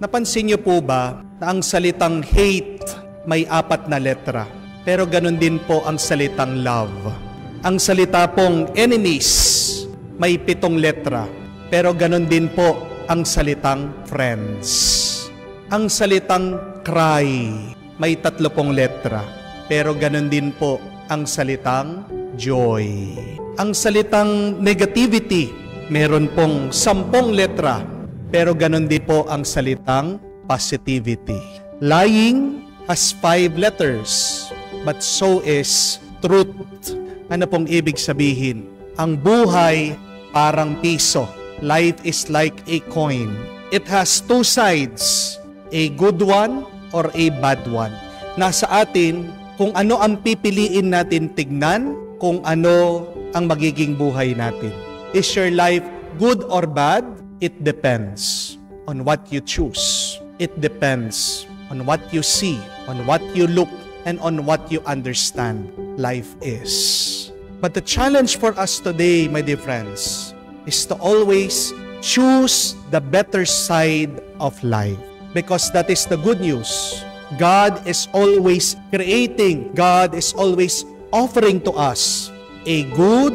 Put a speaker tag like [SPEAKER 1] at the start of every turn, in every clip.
[SPEAKER 1] Napansin niyo po ba na ang salitang hate may 4 na letra? Pero ganun din po ang salitang love. Ang salita pong enemies may 7 letra. Pero ganun din po ang salitang friends. Ang salitang cry may 3 letra. Pero ganun din po ang salitang joy. Ang salitang negativity meron pong 10 letra. Pero ganun din po ang salitang positivity. Lying has 5 letters, but so is truth. Ano pong ibig sabihin? Ang buhay parang piso. Life is like a coin. It has 2 sides, a good one or a bad one. Nasa atin kung ano ang pipiliin natin tignan, kung ano ang magiging buhay natin. Is your life good or bad? It depends on what you choose. It depends on what you see, on what you look, and on what you understand life is. But the challenge for us today, my dear friends, is to always choose the better side of life. Because that is the good news. God is always creating. God is always offering to us a good,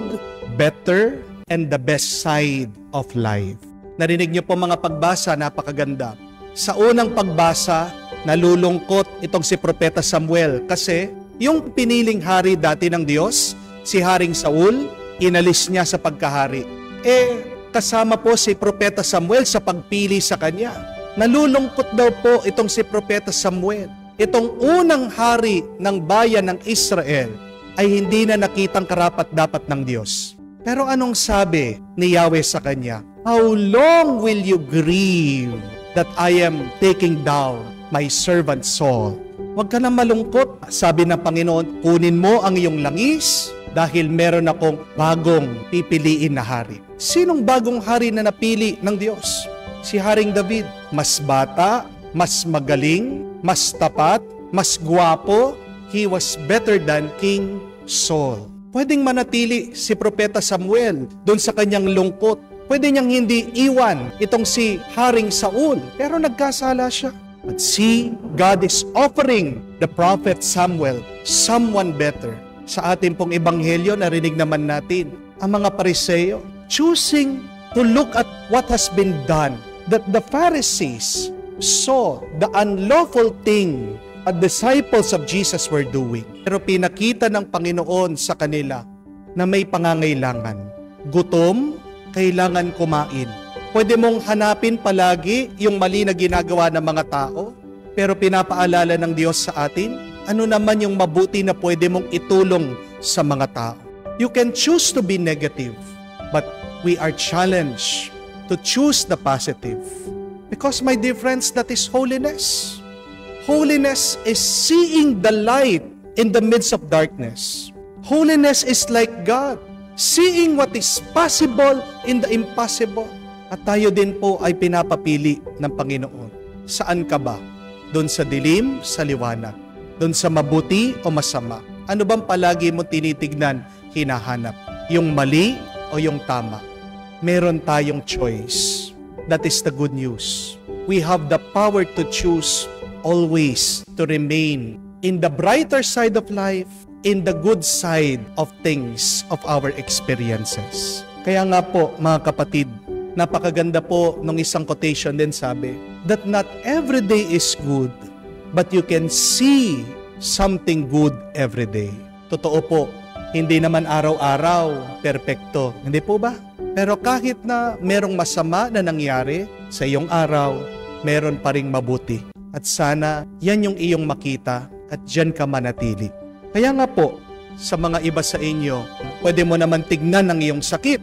[SPEAKER 1] better, and the best side of life. Narinig niyo po mga pagbasa, napakaganda. Sa unang pagbasa, nalulungkot itong si Propeta Samuel kasi yung piniling hari dati ng Diyos, si Haring Saul, inalis niya sa pagkahari. Kasama po si Propeta Samuel sa pagpili sa kanya. Nalulungkot daw po itong si Propeta Samuel. Itong unang hari ng bayan ng Israel ay hindi na nakitang karapat-dapat ng Diyos. Pero anong sabi ni Yahweh sa kanya? How long will you grieve that I am taking down my servant Saul? Huwag ka na malungkot. Sabi ng Panginoon, kunin mo ang iyong langis dahil meron akong bagong pipiliin na hari. Sinong bagong hari na napili ng Diyos? Si Haring David. Mas bata, mas magaling, mas tapat, mas gwapo. He was better than King Saul. Pwedeng manatili si Propeta Samuel doon sa kanyang lungkot. Pwede niyang hindi iwan itong si Haring Saul, pero nagkasala siya. But see, God is offering the prophet Samuel someone better. Sa ating pong ebanghelyo, narinig naman natin ang mga Pariseo choosing to look at what has been done, that the Pharisees saw the unlawful thing the disciples of Jesus were doing. Pero pinakita ng Panginoon sa kanila na may pangangailangan. Gutom, kailangan kumain. Pwede mong hanapin palagi yung mali na ginagawa ng mga tao, pero pinapaalala ng Diyos sa atin, ano naman yung mabuti na pwede mong itulong sa mga tao. You can choose to be negative, but we are challenged to choose the positive. Because, my dear friends, that is holiness. Holiness is seeing the light in the midst of darkness. Holiness is like God, seeing what is possible in the impossible. At tayo din po ay pinapapili ng Panginoon. Saan ka ba? Doon sa dilim, sa liwanag? Doon sa mabuti o masama? Ano bang palagi mo tinitignan, hinahanap? Yung mali o yung tama? Meron tayong choice. That is the good news. We have the power to choose always to remain in the brighter side of life, in the good side of things, of our experiences. Kaya nga po, mga kapatid, napakaganda po nung isang quotation din sabi, that not every day is good, but you can see something good every day. Totoo po, hindi naman araw-araw perpekto. Hindi po ba? Pero kahit na merong masama na nangyari sa iyong araw, meron pa ring mabuti. At sana yan yung iyong makita at dyan ka manatili. Kaya nga po, sa mga iba sa inyo, pwede mo naman tignan ang iyong sakit.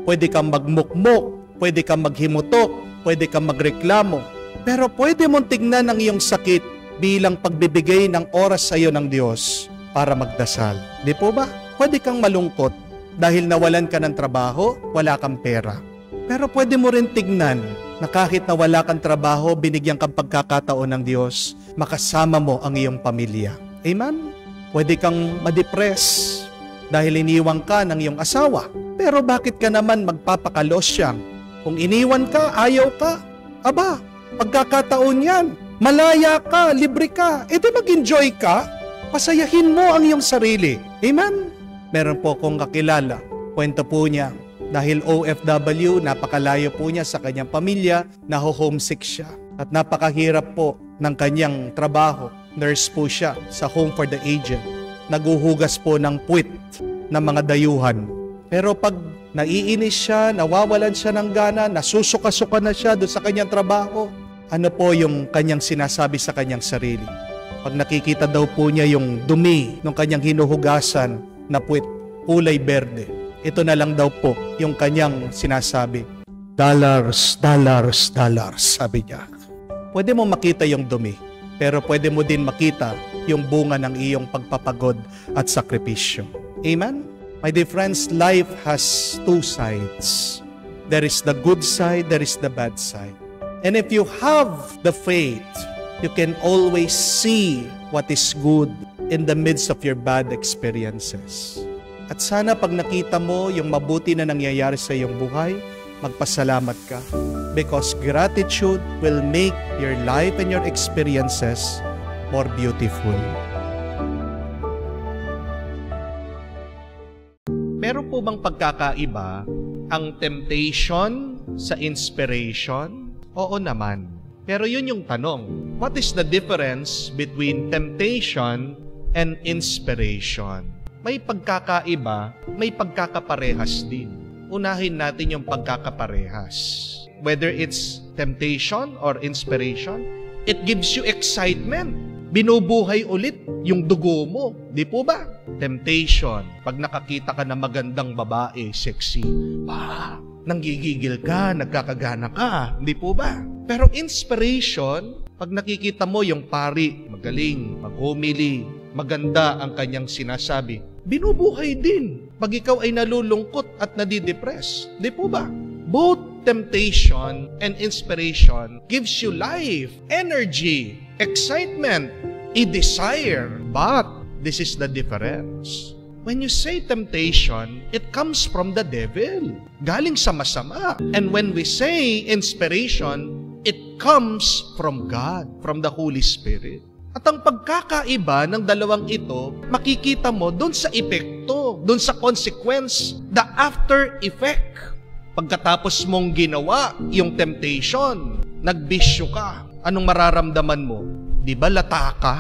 [SPEAKER 1] Pwede kang magmukmok, pwede kang maghimutok, pwede kang magreklamo. Pero pwede mong tignan ang iyong sakit bilang pagbibigay ng oras sa iyo ng Diyos para magdasal. Di po ba? Pwede kang malungkot dahil nawalan ka ng trabaho, wala kang pera. Pero pwede mo rin tignan na kahit na wala kang trabaho, binigyan kang pagkakataon ng Diyos, makasama mo ang iyong pamilya. Amen? Pwede kang ma-depress dahil iniwan ka ng iyong asawa. Pero bakit ka naman magpapakalosyang? Kung iniwan ka, ayaw ka, aba, Pagkakataon yan. Malaya ka, libre ka. E di mag-enjoy ka. Pasayahin mo ang iyong sarili. Amen? Meron po akong kakilala. Kwento po niya. Dahil OFW, napakalayo po niya sa kanyang pamilya, naho-homesick siya. At napakahirap po ng kanyang trabaho. Nurse po siya sa Home for the Aged. Naguhugas po ng puwit ng mga dayuhan. Pero pag naiinis siya, nawawalan siya ng gana, nasusuka-suka na siya doon sa kanyang trabaho, ano po yung kanyang sinasabi sa kanyang sarili? Pag nakikita daw po niya yung dumi ng kanyang hinuhugasan na puwit, kulay berde, ito na lang daw po yung kanyang sinasabi. Dollars, dollars, dollars, sabi niya. Pwede mo makita yung dumi, pero pwede mo din makita yung bunga ng iyong pagpapagod at sakripisyo. Amen? My dear friends, life has two sides. There is the good side, there is the bad side. And if you have the faith, you can always see what is good in the midst of your bad experiences. At sana pag nakita mo yung mabuti na nangyayari sa iyong buhay, magpasalamat ka. Because gratitude will make your life and your experiences more beautiful. Meron po bang pagkakaiba ang temptation sa inspiration? Oo naman. Pero yun yung tanong. What is the difference between temptation and inspiration? May pagkakaiba, may pagkakaparehas din. Unahin natin yung pagkakaparehas. Whether it's temptation or inspiration, it gives you excitement. Binubuhay ulit yung dugo mo. Di po ba? Temptation. Pag nakakita ka ng magandang babae, sexy, nanggigigil ka, nagkakagana ka. Di po ba? Pero inspiration, pag nakikita mo yung pari, magaling, maghumili, maganda ang kanyang sinasabi, binubuhay din. Pag ikaw ay nalulungkot at nadidepress. Di po ba? Both temptation and inspiration gives you life, energy, excitement, a desire. But this is the difference. When you say temptation, it comes from the devil. Galing sa masama. And when we say inspiration, it comes from God, from the Holy Spirit. At ang pagkakaiba ng dalawang ito, makikita mo doon sa epekto, doon sa consequence, the after effect. Pagkatapos mong ginawa yung temptation, nagbisyo ka, anong mararamdaman mo? Di ba lata ka?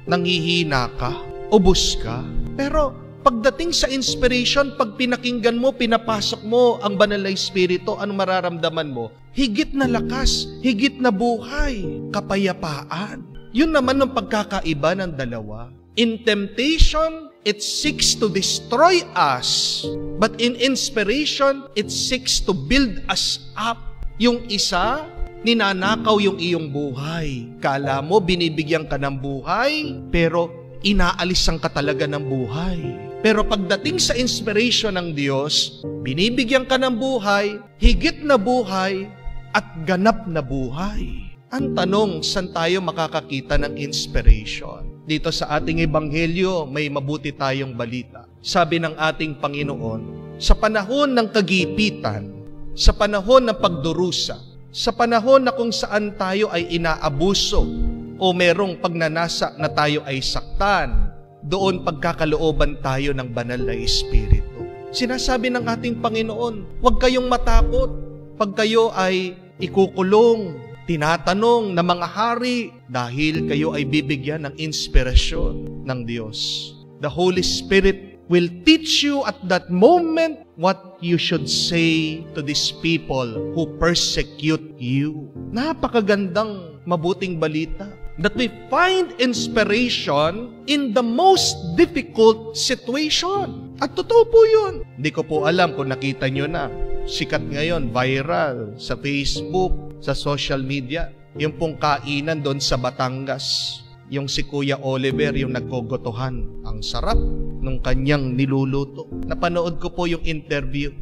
[SPEAKER 1] Nanghihina ka? Ubos ka? Pero pagdating sa inspiration, pag pinakinggan mo, pinapasok mo ang banal na espiritu, anong mararamdaman mo? Higit na lakas, higit na buhay, kapayapaan. Yun naman ang pagkakaiba ng dalawa. In temptation, it seeks to destroy us. But in inspiration, it seeks to build us up. Yung isa, ninanakaw yung iyong buhay. Kala mo, binibigyan ka ng buhay, pero inaalisan ka talaga ng buhay. Pero pagdating sa inspiration ng Diyos, binibigyan ka ng buhay, higit na buhay, at ganap na buhay. Ang tanong, saan tayo makakakita ng inspiration? Dito sa ating ebanghelyo, may mabuti tayong balita. Sabi ng ating Panginoon, sa panahon ng kagipitan, sa panahon ng pagdurusa, sa panahon na kung saan tayo ay inaabuso o merong pagnanasa na tayo ay saktan, doon pagkakalooban tayo ng banal na Espiritu. Sinasabi ng ating Panginoon, huwag kayong matakot pag kayo ay ikukulong, tinatanong ng mga hari dahil kayo ay bibigyan ng inspirasyon ng Diyos. The Holy Spirit will teach you at that moment what you should say to these people who persecute you. Napakagandang mabuting balita that we find inspiration in the most difficult situation. At totoo po yun. Hindi ko po alam kung nakita nyo na. Sikat ngayon, viral sa Facebook, sa social media. Yung pong kainan doon sa Batangas. Yung si Kuya Oliver, yung nagkogotohan. Ang sarap nung kanyang niluluto. Napanood ko po yung interview.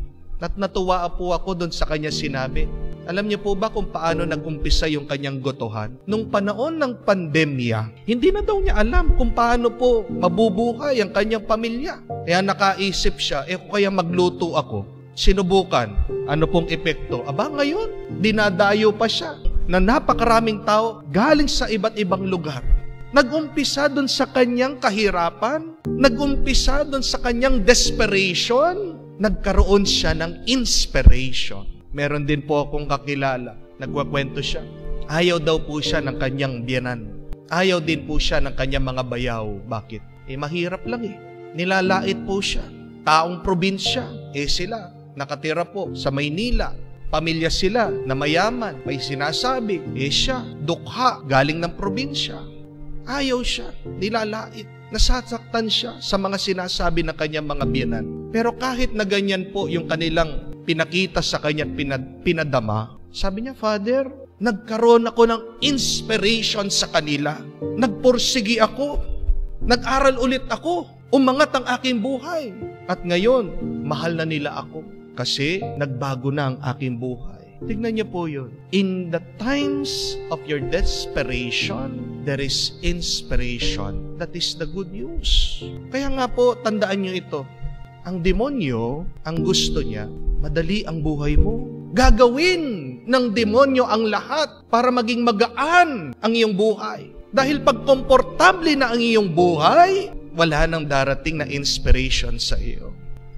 [SPEAKER 1] At natuwa po ako doon sa kanya sinabi. Alam niyo po ba kung paano nag-umpisa yung kanyang gotohan? Nung panahon ng pandemya, hindi na daw niya alam kung paano po mabubuhay ang kanyang pamilya. Kaya nakaisip siya, kung kaya magluto ako. Sinubukan. Ano pong epekto? Aba, ngayon, dinadayo pa siya. na napakaraming tao galing sa iba't ibang lugar. Nag-umpisa doon sa kanyang kahirapan, nag-umpisa doon sa kanyang desperation, nagkaroon siya ng inspiration. Meron din po akong kakilala, nagwakwento siya. Ayaw daw po siya ng kanyang biyanan. Ayaw din po siya ng kanyang mga bayaw. Bakit? Mahirap lang Nilalait po siya. Taong probinsya, sila, nakatira po sa Maynila. Pamilya sila na mayaman, may sinasabi. Siya, dukha, galing ng probinsya. Ayaw siya, nilalait. Nasasaktan siya sa mga sinasabi ng kanyang mga biyanan. Pero kahit na ganyan po yung kanilang pinakita sa kanya at pinadama, sabi niya, Father, nagkaroon ako ng inspiration sa kanila. Nagporsigi ako. Nag-aral ulit ako. Umangat ang aking buhay. At ngayon, mahal na nila ako. Kasi nagbago na ang aking buhay. Tignan niyo po yun. In the times of your desperation, there is inspiration. That is the good news. Kaya nga po, tandaan niyo ito. Ang demonyo, ang gusto niya, madali ang buhay mo. Gagawin ng demonyo ang lahat para maging magaan ang iyong buhay. Dahil pag komportable na ang iyong buhay, wala nang darating na inspiration sa iyo.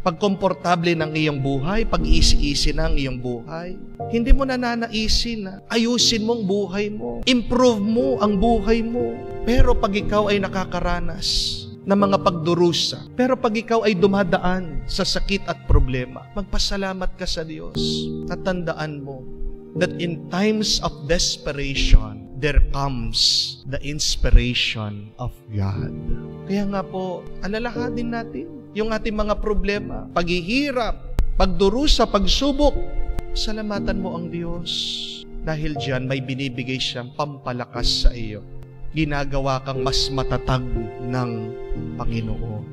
[SPEAKER 1] Pag komportable ng iyong buhay, pag isi-isi na ang iyong buhay, hindi mo na nanaisin na ayusin mo ang buhay mo. Improve mo ang buhay mo. Pero pag ikaw ay nakakaranas ng mga pagdurusa, pero pag ikaw ay dumadaan sa sakit at problema, magpasalamat ka sa Diyos. At tandaan mo that in times of desperation, there comes the inspiration of God. Kaya nga po, alalahanin natin yung ating mga problema, paghihirap, pagdurusa, pagsubok. Salamatan mo ang Diyos. Dahil diyan may binibigay siyang pampalakas sa iyo. Ginagawa kang mas matatag ng Panginoon.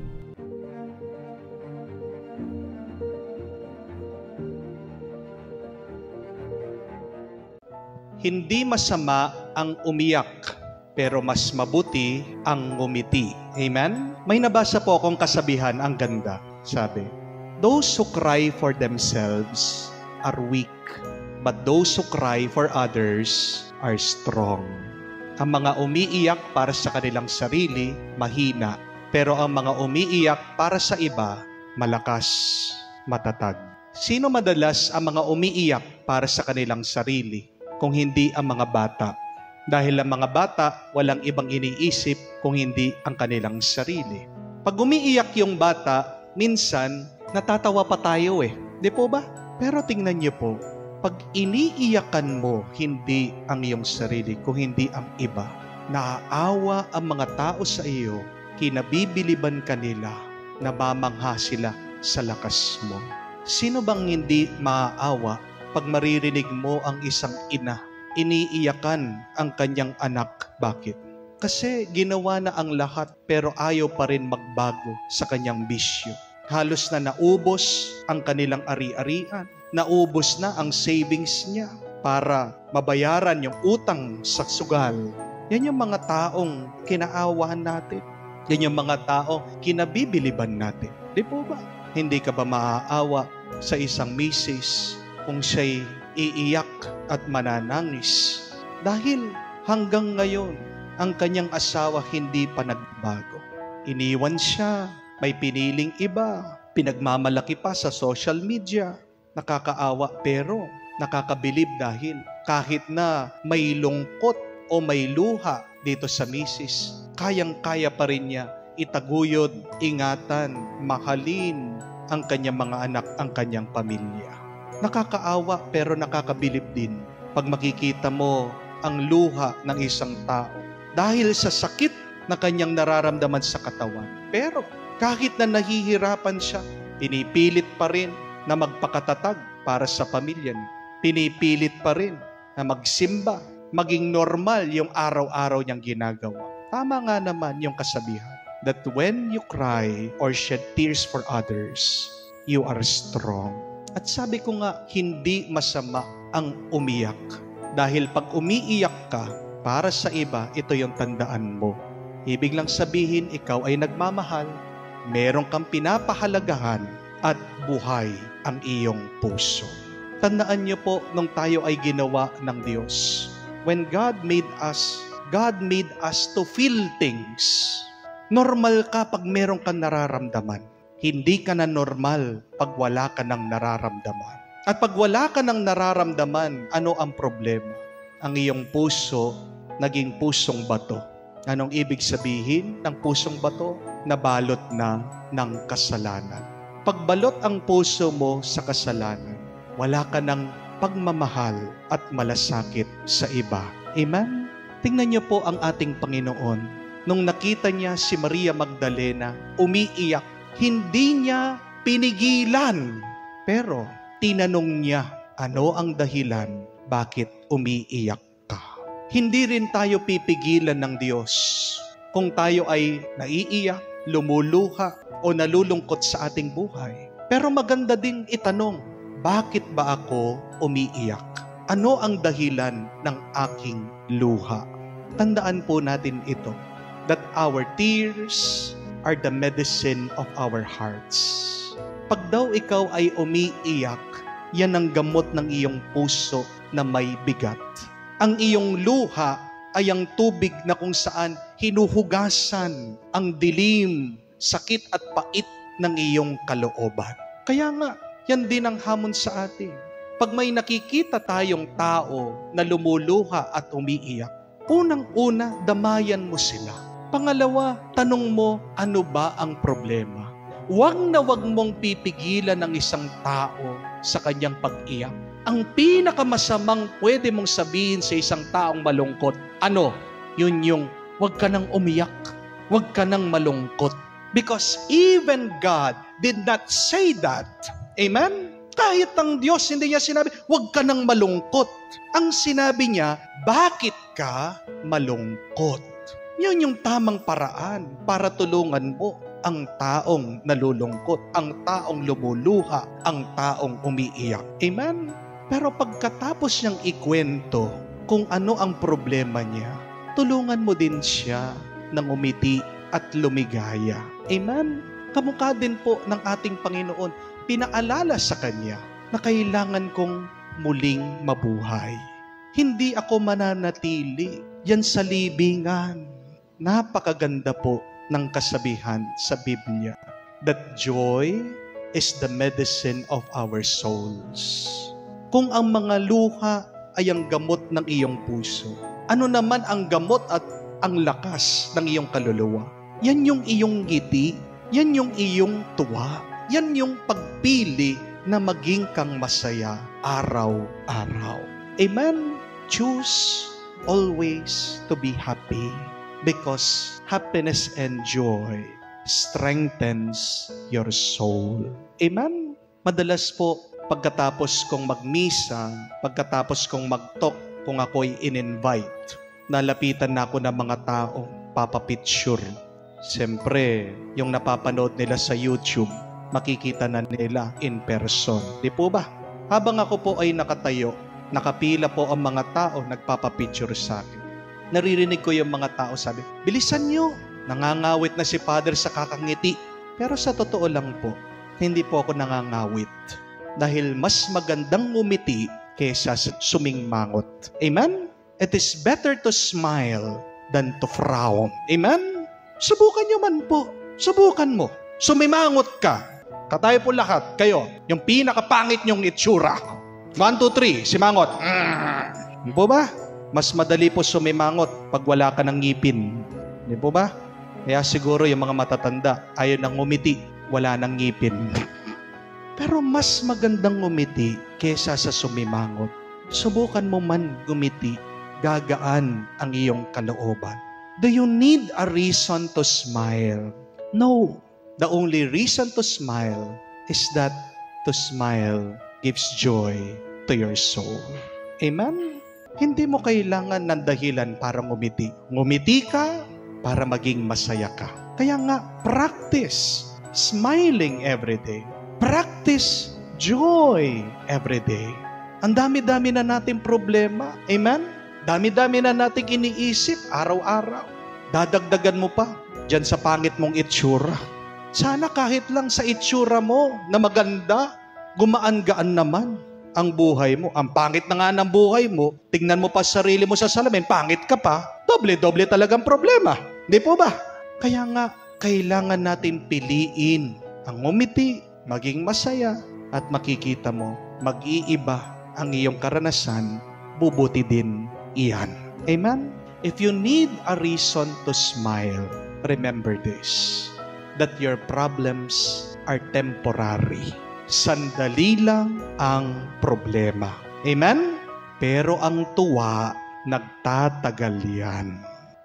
[SPEAKER 1] Hindi masama ang umiyak, pero mas mabuti ang ngumiti. Amen? May nabasa po akong kasabihan, ang ganda. Sabi, those who cry for themselves are weak, but those who cry for others are strong. Ang mga umiiyak para sa kanilang sarili, mahina. Pero ang mga umiiyak para sa iba, malakas, matatag. Sino madalas ang mga umiiyak para sa kanilang sarili, kung hindi ang mga bata? Dahil ang mga bata, walang ibang iniisip kung hindi ang kanilang sarili. Pag umiiyak yung bata, minsan, natatawa pa tayo Di po ba? Pero tingnan niyo po, pag iniiyakan mo, hindi ang iyong sarili, kung hindi ang iba, naaawa ang mga tao sa iyo, kinabibiliban kanila, namamangha sila sa lakas mo. Sino bang hindi maaawa pag maririnig mo ang isang ina, iniiyakan ang kanyang anak? Bakit? Kasi ginawa na ang lahat pero ayaw pa rin magbago sa kanyang bisyo. Halos na naubos ang kanilang ari-arian. Naubos na ang savings niya para mabayaran yung utang sa sugal. Yan yung mga taong kinaawahan natin. Yan yung mga taong kinabibiliban natin. Di po ba? Hindi ka ba maaawa sa isang misis kung siya'y iiyak at mananangis? Dahil hanggang ngayon, ang kanyang asawa hindi pa nagbago. Iniwan siya, may piniling iba, pinagmamalaki pa sa social media. Nakakaawa pero nakakabilib dahil kahit na may lungkot o may luha dito sa misis, kayang-kaya pa rin niya itaguyod, ingatan, mahalin ang kanyang mga anak, ang kanyang pamilya. Nakakaawa pero nakakabilib din pag makikita mo ang luha ng isang tao dahil sa sakit na kanyang nararamdaman sa katawan. Pero kahit na nahihirapan siya, pinipilit pa rin na magpakatatag para sa pamilya niya. Pinipilit pa rin na magsimba, maging normal yung araw-araw niyang ginagawa. Tama nga naman yung kasabihan that when you cry or shed tears for others, you are strong. At sabi ko nga, hindi masama ang umiyak. Dahil pag umiiyak ka para sa iba, ito yung tandaan mo. Ibig lang sabihin, ikaw ay nagmamahal, meron kang pinapahalagahan, at buhay ang iyong puso. Tandaan niyo po, nung tayo ay ginawa ng Diyos, When God made us to feel things. Normal ka pag meron kang nararamdaman. Hindi ka na normal pag wala ka ng nararamdaman. At pag wala ka ng nararamdaman, ano ang problema? Ang iyong puso, naging pusong bato. Anong ibig sabihin ng pusong bato? Nabalot na ng kasalanan. Pagbalot ang puso mo sa kasalanan, wala ka ng pagmamahal at malasakit sa iba. Amen? Tingnan niyo po ang ating Panginoon. Nung nakita niya si Maria Magdalena, umiiyak. Hindi niya pinigilan. Pero tinanong niya, ano ang dahilan bakit umiiyak ka? Hindi rin tayo pipigilan ng Diyos kung tayo ay naiiyak, lumuluha, o nalulungkot sa ating buhay. Pero maganda din itanong, bakit ba ako umiiyak? Ano ang dahilan ng aking luha? Tandaan po natin ito, that our tears are the medicine of our hearts. Pag daw ikaw ay umiiyak, yan ang gamot ng iyong puso na may bigat. Ang iyong luha ay ang tubig na kung saan hinuhugasan ang dilim, sakit at pait ng iyong kalooban. Kaya nga, yan din ang hamon sa atin. Pag may nakikita tayong tao na lumuluha at umiiyak, unang-una, damayan mo sila. Pangalawa, tanong mo, ano ba ang problema? Huwag na huwag mong pipigilan ng isang tao sa kanyang pag-iyak. Ang pinakamasamang pwede mong sabihin sa isang taong malungkot, ano? Yun yung, huwag ka nang umiyak. Huwag ka nang malungkot. Because even God did not say that. Amen? Kahit ang Diyos, hindi niya sinabi, huwag ka nang malungkot. Ang sinabi niya, bakit ka malungkot? Yun yung tamang paraan para tulungan mo ang taong nalulungkot, ang taong lumuluha, ang taong umiiyak. Amen? Pero pagkatapos niyang ikwento kung ano ang problema niya, tulungan mo din siya ng umiti at lumigaya. Amen? Kamukha din po ng ating Panginoon, pinaalala sa Kanya na kailangan kong muling mabuhay. Hindi ako mananatili yan sa libingan. Napakaganda po ng kasabihan sa Biblia that joy is the medicine of our souls. Kung ang mga luha ay ang gamot ng iyong puso, ano naman ang gamot at ang lakas ng iyong kaluluwa? Yan yung iyong ngiti, yan yung iyong tuwa, yan yung pagpili na maging kang masaya araw-araw. Amen? Choose always to be happy because happiness and joy strengthens your soul. Amen? Madalas po, pagkatapos kong magmisa, pagkatapos kong mag-talk, kung ako'y in-invite, nalapitan na ako ng mga taong papapicture. Siyempre, yung napapanood nila sa YouTube, makikita na nila in person. Di po ba? Habang ako po ay nakatayo, nakapila po ang mga tao nagpapapicture sa akin. Naririnig ko yung mga tao sabi, bilisan nyo, nangangawit na si Father sa kakangiti. Pero sa totoo lang po, hindi po ako nangangawit. Dahil mas magandang ngumiti kaysa sumingmangot. Amen? It is better to smile than to frown. Amen? Subukan nyo man po. Subukan mo. Sumimangot ka. Katayo po lahat, kayo, yung pinakapangit nyong itsura. 1, 2, 3, simangot. Di po ba? Mas madali po sumimangot pag wala ka ng ngipin. Di po ba? Kaya siguro yung mga matatanda, ayaw nang ngumiti, wala nang ngipin. Pero mas magandang ngumiti kesa sa sumimangot. Subukan mo man ngumiti, gagaan ang iyong kalooban. Do you need a reason to smile? No. The only reason to smile is that to smile gives joy to your soul. Amen? Hindi mo kailangan ng dahilan para ngumiti. Ngumiti ka para maging masaya ka. Kaya nga, practice smiling every day. Practice joy every day. Ang dami-dami na nating problema. Amen? Dami-dami na nating iniisip araw-araw. Dadagdagan mo pa dyan sa pangit mong itsura. Sana kahit lang sa itsura mo na maganda, gumaan-gaan naman. ang buhay mo. Ang pangit na nga ng buhay mo, tingnan mo pa sarili mo sa salamin, pangit ka pa, doble-doble talagang problema. Di po ba? Kaya nga, kailangan natin piliin ang ngumiti, maging masaya, at makikita mo, mag-iiba ang iyong karanasan, bubuti din iyan. Amen? If you need a reason to smile, remember this, that your problems are temporary. Sandali lang ang problema. Amen? Pero ang tuwa, nagtatagal yan.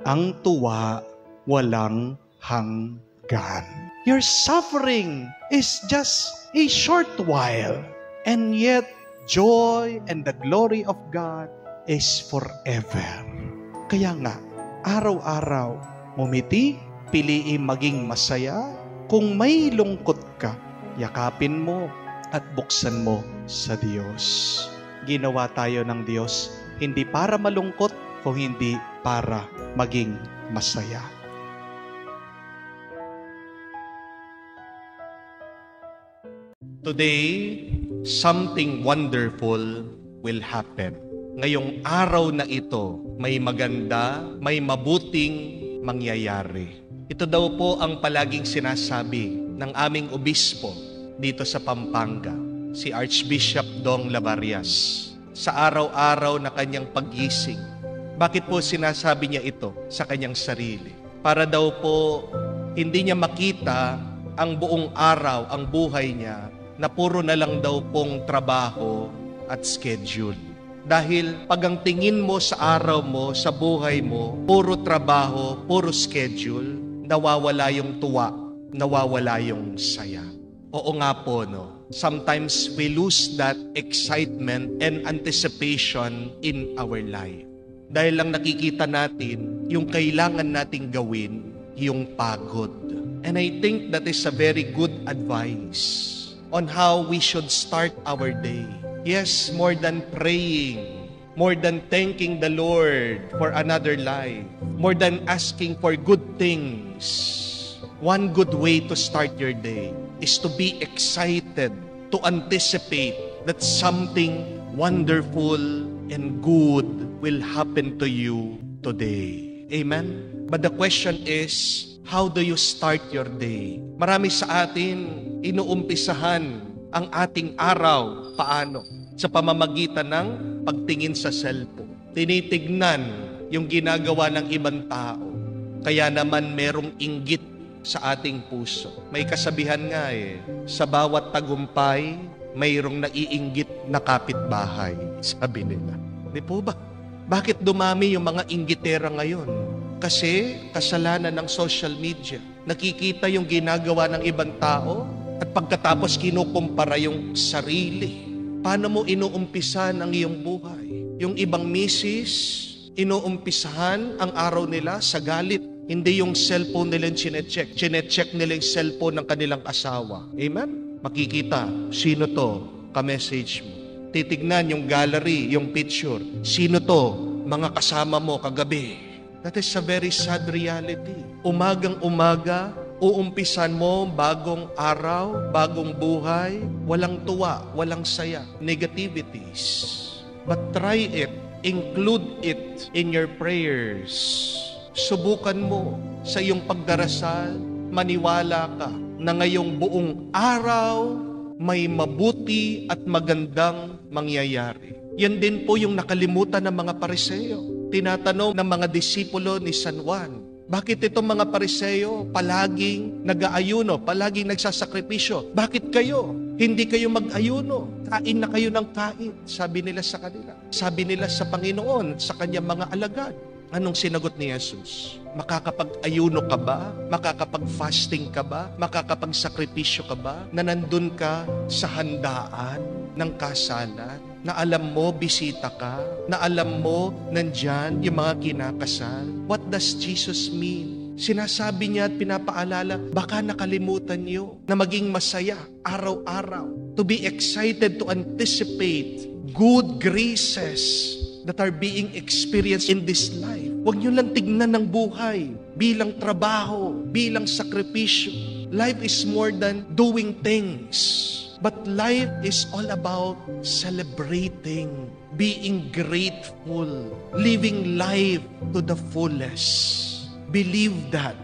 [SPEAKER 1] Ang tuwa, walang hanggan. Your suffering is just a short while, and yet joy and the glory of God is forever. Kaya nga, araw-araw, ngumiti, piliin maging masaya. Kung may lungkot ka, yakapin mo at buksan mo sa Diyos. Ginawa tayo ng Diyos, hindi para malungkot, kung hindi para maging masaya. Today, something wonderful will happen. Ngayong araw na ito, may maganda, may mabuting mangyayari. Ito daw po ang palaging sinasabi ng aming obispo dito sa Pampanga, si Archbishop Dong Lavarias, sa araw-araw na kanyang paggising. Bakit po sinasabi niya ito sa kanyang sarili? Para daw po hindi niya makita ang buong araw, ang buhay niya, na puro na lang daw pong trabaho at schedule. Dahil pag ang tingin mo sa araw mo, sa buhay mo, puro trabaho, puro schedule, nawawala yung tuwa, nawawala yung saya. Oo nga po, no? Sometimes we lose that excitement and anticipation in our life. Dahil lang nakikita natin yung kailangan nating gawin, yung pagod. And I think that is a very good advice on how we should start our day. Yes, more than praying, more than thanking the Lord for another life, more than asking for good things, one good way to start your day is to be excited, to anticipate that something wonderful and good will happen to you today. Amen? But the question is, how do you start your day? Marami sa atin, inuumpisahan ang ating araw. Paano? Sa pamamagitan ng pagtingin sa cellphone. Tinitignan yung ginagawa ng ibang tao. Kaya naman merong inggit sa ating puso. May kasabihan nga sa bawat tagumpay, mayroong naiinggit na kapitbahay, sabi nila. Di po ba? Bakit dumami yung mga inggitera ngayon? Kasi kasalanan ng social media. Nakikita yung ginagawa ng ibang tao at pagkatapos kinukumpara yung sarili. Paano mo inuumpisahan ang iyong buhay? Yung ibang misis, inuumpisahan ang araw nila sa galit. Hindi yung cellphone nila yung chinecheck. Chinecheck nila yung cellphone ng kanilang asawa. Amen? Makikita, sino to? Ka-message mo. Titignan yung gallery, yung picture. Sino to? Mga kasama mo kagabi. That is a very sad reality. Umagang-umaga, uumpisan mo bagong araw, bagong buhay, walang tuwa, walang saya, negativities. But try it, include it in your prayers. Subukan mo sa iyong pagdarasal, maniwala ka na ngayong buong araw may mabuti at magandang mangyayari. Yan din po yung nakalimutan ng mga Pariseo. Tinatanong ng mga disipulo ni San Juan, bakit itong mga Pariseo palaging nag-aayuno, palaging nagsasakripisyo? Bakit kayo? Hindi kayo mag-ayuno. Kain na kayo ng kain, sabi nila sa kanila. Sabi nila sa Panginoon, sa kanyang mga alagad. Anong sinagot ni Jesus? Makakapag-ayuno ka ba? Makakapag-fasting ka ba? Makakapag-sakripisyo ka ba? Na nandun ka sa handaan ng kasalan? Na alam mo, bisita ka? Na alam mo, nandyan yung mga kinakasal? What does Jesus mean? Sinasabi niya at pinapaalala, baka nakalimutan niyo na maging masaya araw-araw. To be excited, to anticipate good graces that are being experienced in this life. Huwag niyo lang tignan ng buhay bilang trabaho, bilang sakripisyo. Life is more than doing things. But life is all about celebrating, being grateful, living life to the fullest. Believe that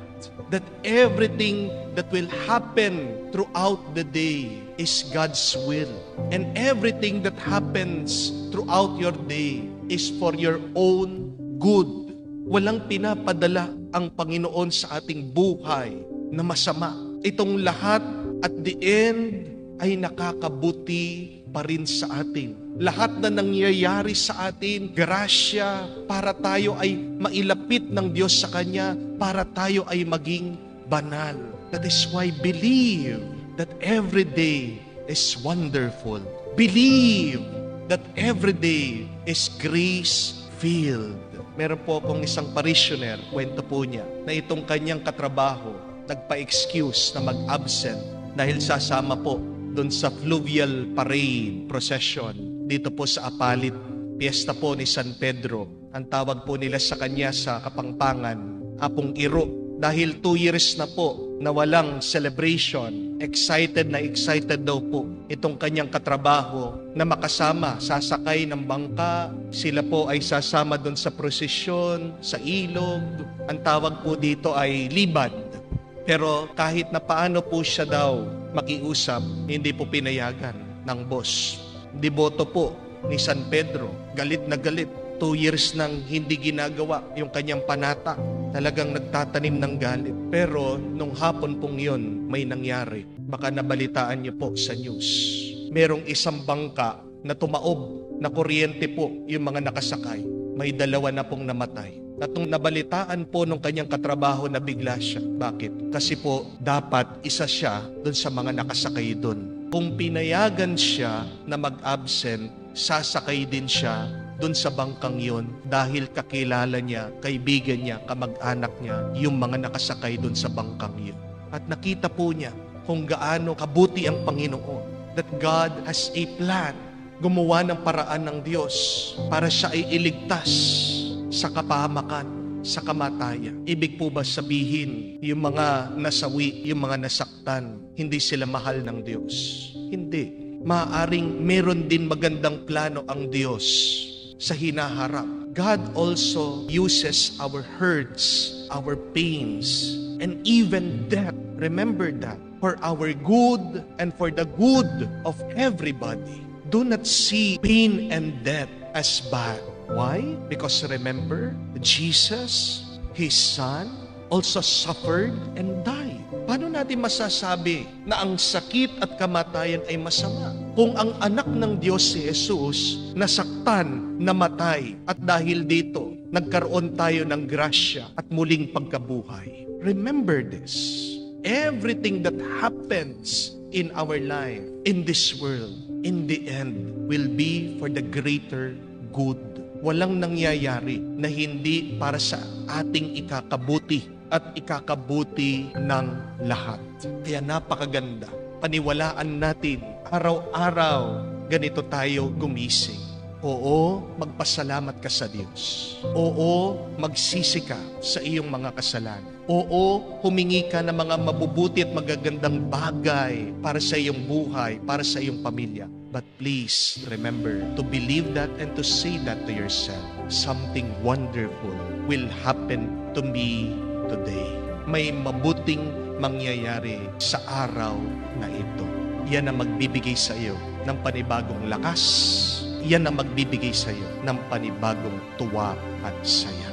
[SPEAKER 1] everything that will happen throughout the day is God's will. And everything that happens throughout your day is for your own good. Walang pinapadala ang Panginoon sa ating buhay na masama. Itong lahat at the end ay nakakabuti pa rin sa atin. Lahat na nangyayari sa atin, grasya, para tayo ay mailapit ng Diyos sa Kanya, para tayo ay maging banal. That is why believe that every day is wonderful. Believe that every day is grace-filled. Meron po akong isang parishioner, kwento po niya, na itong kanyang katrabaho, nagpa-excuse na mag-absent dahil sasama po doon sa fluvial parade procession dito po sa Apalit, piyesta po ni San Pedro. Ang tawag po nila sa kanya sa Kapampangan, Apong Iro. Dahil 2 years na po na walang celebration, excited daw po itong kanyang katrabaho na makasama, sasakay ng bangka. Sila po ay sasama doon sa prosesyon, sa ilog. Ang tawag po dito ay libad. Pero kahit na paano po siya daw makiusap, hindi po pinayagan ng boss. Deboto po ni San Pedro, galit na galit. 2 years nang hindi ginagawa yung kanyang panata. Talagang nagtatanim ng galit. Pero nung hapon pong yun, may nangyari. Baka nabalitaan niyo po sa news. Merong isang bangka na tumaob, na kuryente po yung mga nakasakay. May 2 na pong namatay. At nung nabalitaan po nung kanyang katrabaho, nabigla siya. Bakit? Kasi po, dapat isa siya dun sa mga nakasakay dun. Kung pinayagan siya na mag-absent, sasakay din siya dun sa bangkang yon dahil kakilala niya, kaibigan niya, kamag-anak niya, yung mga nakasakay dun sa bangkang yon. At nakita po niya kung gaano kabuti ang Panginoon, that God has a plan. Gumawa ng paraan ng Diyos para siya ay iligtas sa kapahamakan, sa kamatayan. Ibig po ba sabihin, yung mga nasawi, yung mga nasaktan, hindi sila mahal ng Diyos? Hindi. Maaaring meron din magandang plano ang Diyos sa hinaharap. God also uses our hurts, our pains, and even death. Remember that. For our good and for the good of everybody. Do not see pain and death as bad. Why? Because remember, Jesus, His Son, also suffered and died. Paano natin masasabi na ang sakit at kamatayan ay masama? Kung ang anak ng Diyos si Jesus nasaktan, namatay, at dahil dito, nagkaroon tayo ng grasya at muling pagkabuhay. Remember this. Everything that happens in our life, in this world, in the end, will be for the greater good. Walang nangyayari na hindi para sa ating ikakabuti at ikakabuti ng lahat. Kaya napakaganda. Paniwalaan natin, araw-araw, ganito tayo gumising. Oo, magpasalamat ka sa Diyos. Oo, magsisi ka sa iyong mga kasalanan. Oo, humingi ka ng mga mabubuti at magagandang bagay para sa iyong buhay, para sa iyong pamilya. But please remember to believe that and to say that to yourself. Something wonderful will happen to me today. May mabuting mangyayari sa araw na ito. Yan ang magbibigay sa iyo ng panibagong lakas. Yan ang magbibigay sa iyo ng panibagong tuwa at saya.